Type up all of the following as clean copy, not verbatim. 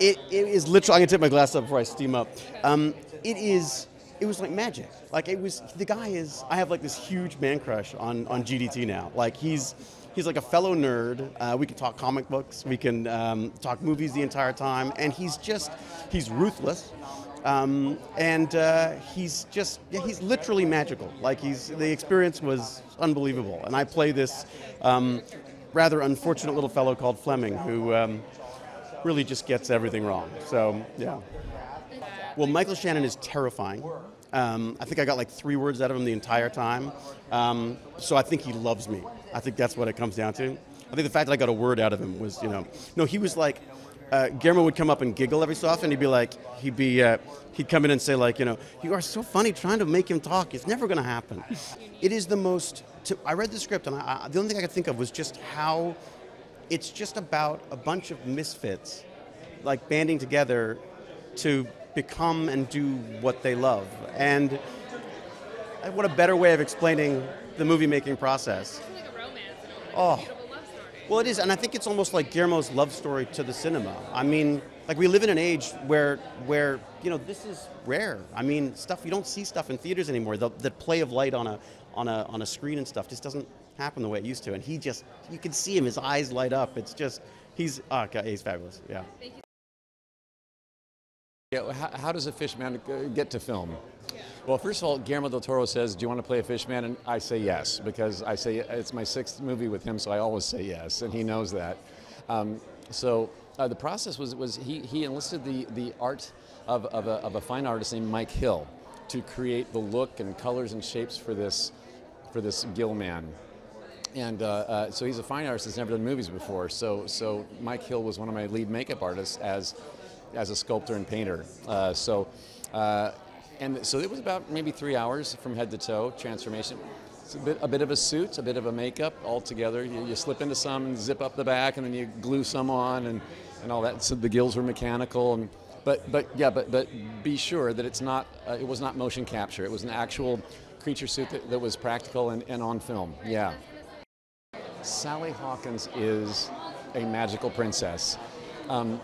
It is literally, I'm going to take my glass up before I steam up. It was like magic. Like the guy is, I have like this huge man crush on GDT now. Like he's like a fellow nerd. We can talk comic books, we can talk movies the entire time, and he's ruthless. He's literally magical. Like the experience was unbelievable. And I play this rather unfortunate little fellow called Fleming who really just gets everything wrong. So, yeah. Well, Michael Shannon is terrifying. I think I got like 3 words out of him the entire time. So I think he loves me. I think that's what it comes down to. I think the fact that I got a word out of him was, no, he was like, Guillermo would come up and giggle every so often. He'd come in and say like, you are so funny trying to make him talk. It's never going to happen. It is the most, I read the script and the only thing I could think of was just how it's just about a bunch of misfits like banding together to become and do what they love. And what a better way of explaining the movie making process. It's like a romance and a beautiful love story. Well, it is, and I think it's almost like Guillermo's love story to the cinema. I mean, like we live in an age where this is rare. I mean, you don't see stuff in theaters anymore. The play of light on a screen and stuff just doesn't happen the way it used to. And you can see him, his eyes light up. It's just, he's fabulous. Yeah. Thank you. Yeah, how does a fishman get to film? Well, first of all, Guillermo del Toro says, do you want to play a fishman? And I say yes, because I say it's my 6th movie with him, so I always say yes, and he knows that. The process was he enlisted the art of a fine artist named Mike Hill to create the look and colors and shapes for this Gill man. And so he's a fine artist that's never done movies before, so Mike Hill was one of my lead makeup artists as a sculptor and painter. So it was about maybe 3 hours from head to toe transformation. It's a bit of a suit, a bit of a makeup all together. You slip into some and zip up the back, and then you glue some on and all that. So the gills were mechanical, but be sure that it was not motion capture. It was an actual creature suit that was practical and on film. Yeah. Sally Hawkins is a magical princess. When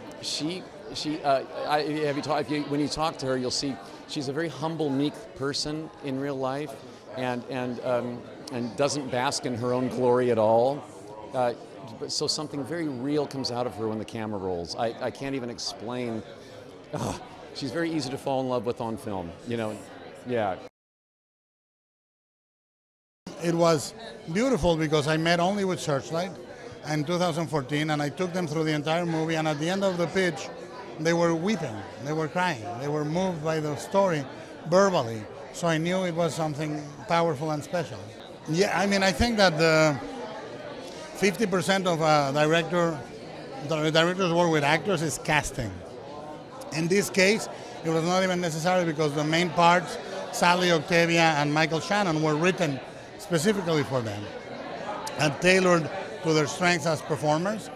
you talk to her, you'll see she's a very humble, meek person in real life, and doesn't bask in her own glory at all. So something very real comes out of her when the camera rolls. I can't even explain. She's very easy to fall in love with on film. Yeah. It was beautiful because I met only with Searchlight in 2014, and I took them through the entire movie, and at the end of the pitch, they were weeping, they were crying, they were moved by the story verbally, so I knew it was something powerful and special. Yeah, I mean, I think that the 50% of the director's work with actors is casting. In this case, it was not even necessary because the main parts, Sally, Octavia, and Michael Shannon, were written specifically for them and tailored to their strengths as performers,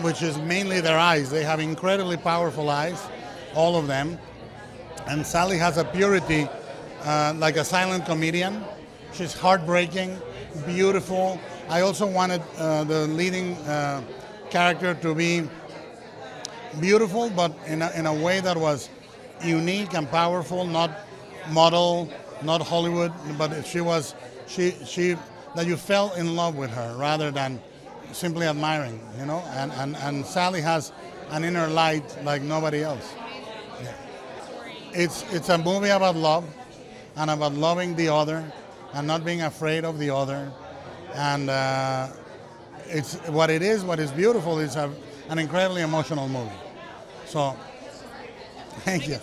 which is mainly their eyes. They have incredibly powerful eyes, all of them. And Sally has a purity like a silent comedian. She's heartbreaking, beautiful. I also wanted the leading character to be beautiful, but in a way that was unique and powerful, not model, not Hollywood, but she that you fell in love with her rather than simply admiring, and Sally has an inner light like nobody else. Yeah. It's a movie about love and about loving the other and not being afraid of the other, and what is beautiful is an incredibly emotional movie. So, thank you.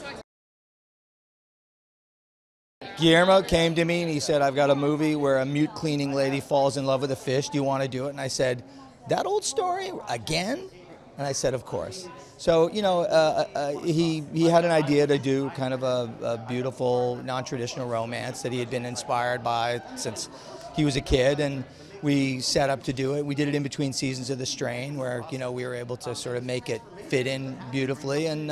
Guillermo came to me and he said, I've got a movie where a mute cleaning lady falls in love with a fish. Do you want to do it? And I said, that old story again? And I said, of course. So, he had an idea to do kind of a beautiful, non-traditional romance that he had been inspired by since he was a kid. And we set up to do it. We did it in between seasons of The Strain where, we were able to sort of make it fit in beautifully. And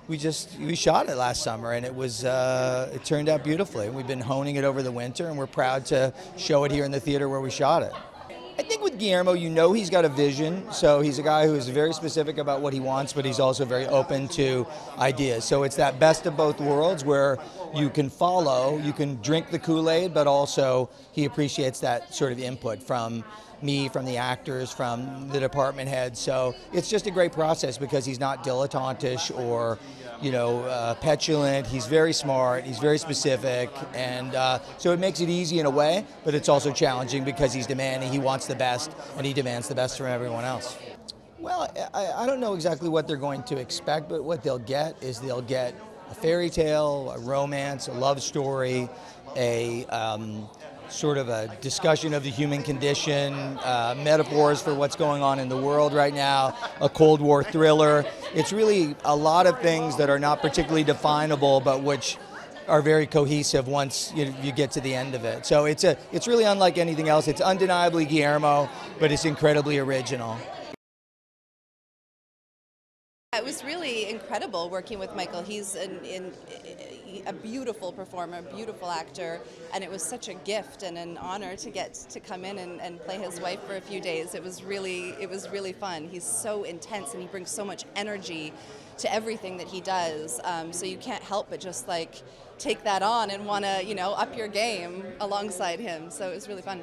we shot it last summer, and it turned out beautifully. We've been honing it over the winter, and we're proud to show it here in the theater where we shot it. I think with Guillermo, you know he's got a vision. So he's a guy who is very specific about what he wants, but he's also very open to ideas. So it's that best of both worlds where you can follow, you can drink the Kool-Aid, but also he appreciates that sort of input from me, from the actors, from the department heads. So it's just a great process because he's not dilettantish or, petulant. He's very smart, he's very specific, and so it makes it easy in a way, but it's also challenging because he's demanding, he wants the best, and he demands the best from everyone else. Well, I don't know exactly what they're going to expect, but what they'll get is they'll get a fairy tale, a romance, a love story, a sort of a discussion of the human condition, metaphors for what's going on in the world right now, a Cold War thriller. It's really a lot of things that are not particularly definable, but which are very cohesive once you get to the end of it. So it's really unlike anything else. It's undeniably Guillermo, but it's incredibly original. It was really incredible working with Michael. He's a beautiful performer, a beautiful actor, and it was such a gift and an honor to get to come in and play his wife for a few days. It was really fun. He's so intense and he brings so much energy to everything that he does. So you can't help but just take that on and want to up your game alongside him. So it was really fun.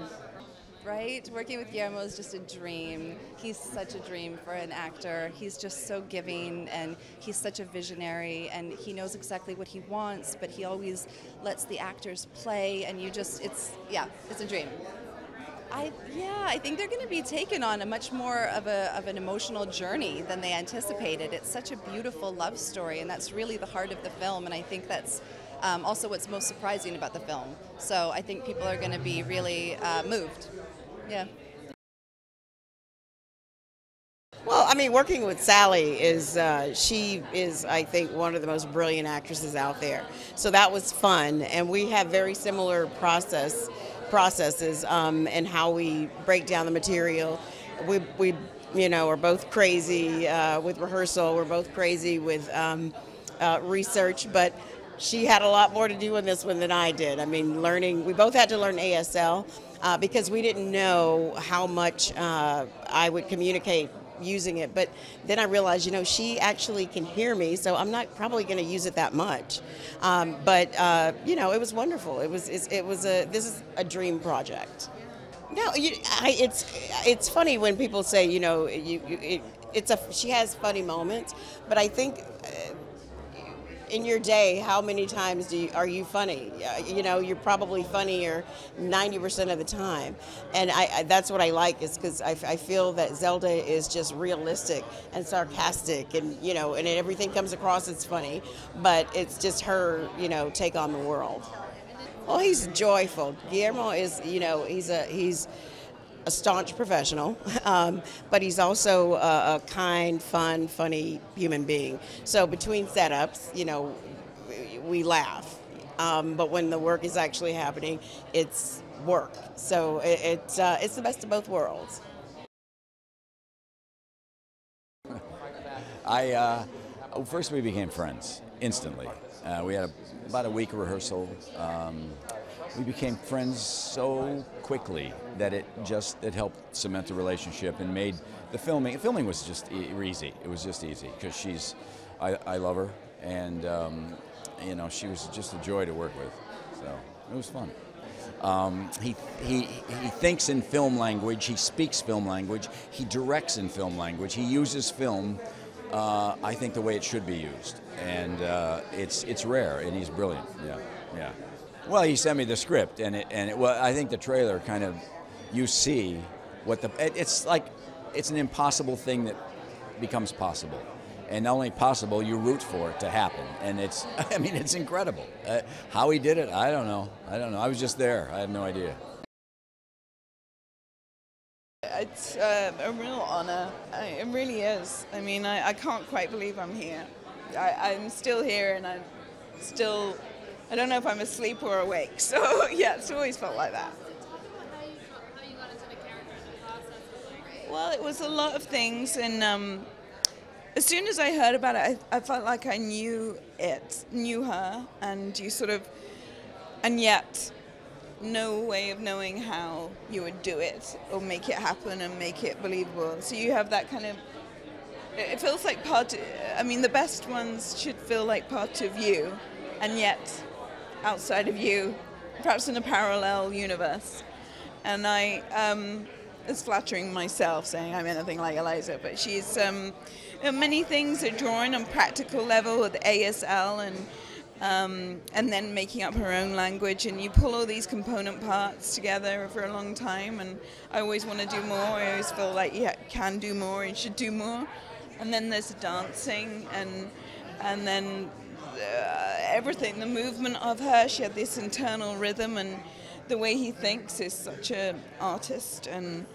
Right? Working with Guillermo is just a dream. He's such a dream for an actor. He's just so giving, and he's such a visionary, and he knows exactly what he wants, but he always lets the actors play, and it's a dream. I think they're going to be taken on a much more of an emotional journey than they anticipated. It's such a beautiful love story, and that's really the heart of the film, and I think that's also what's most surprising about the film. So I think people are going to be really moved. Yeah. Well, I mean, working with Sally she is, I think, one of the most brilliant actresses out there. So that was fun, and we have very similar processes in how we break down the material. We are both crazy with rehearsal. We're both crazy with research, but she had a lot more to do in this one than I did. I mean, we both had to learn ASL because we didn't know how much I would communicate using it. But then I realized, she actually can hear me, so I'm not probably going to use it that much. But it was wonderful. This is a dream project. No, it's funny when people say, she has funny moments, but I think. In your day, how many times are you funny? You're probably funnier 90% of the time. And that's what I like, is because I feel that Zelda is just realistic and sarcastic, and and everything comes across as funny, but it's just her, take on the world. Well, he's joyful. Guillermo is, he's a staunch professional, but he's also a kind, fun, funny human being. So between setups, we laugh. But when the work is actually happening, it's work. So it's the best of both worlds. First we became friends instantly. We had about a week of rehearsal. We became friends so quickly that it helped cement the relationship and made the filming was just easy. It was just easy because I love her, and she was just a joy to work with. So it was fun. He thinks in film language. He speaks film language. He directs in film language. He uses film, I think, the way it should be used, and it's rare. And he's brilliant. Yeah. Well, he sent me the script, and I think the trailer kind of, you see what it's like. It's an impossible thing that becomes possible, and not only possible, you root for it to happen, and it's incredible. How he did it, I don't know. I was just there. I have no idea. It's a real honor. It really is. I mean, I can't quite believe I'm here. I'm still here, and I don't know if I'm asleep or awake. So yeah, it's always felt like that. How you got into the character and the process? Well, it was a lot of things, and as soon as I heard about it, I felt like I knew her, and and yet no way of knowing how you would do it or make it happen and make it believable. So you have that kind of, it feels like the best ones should feel like part of you, and yet outside of you, perhaps in a parallel universe. And it's flattering myself saying I'm anything like Elisa, but she's, many things are drawn on practical level with ASL and then making up her own language, and you pull all these component parts together for a long time, and I always want to do more. I always feel like you can do more and should do more. And then there's dancing and then everything, the movement of her. She had this internal rhythm, and the way he thinks is such an artist, and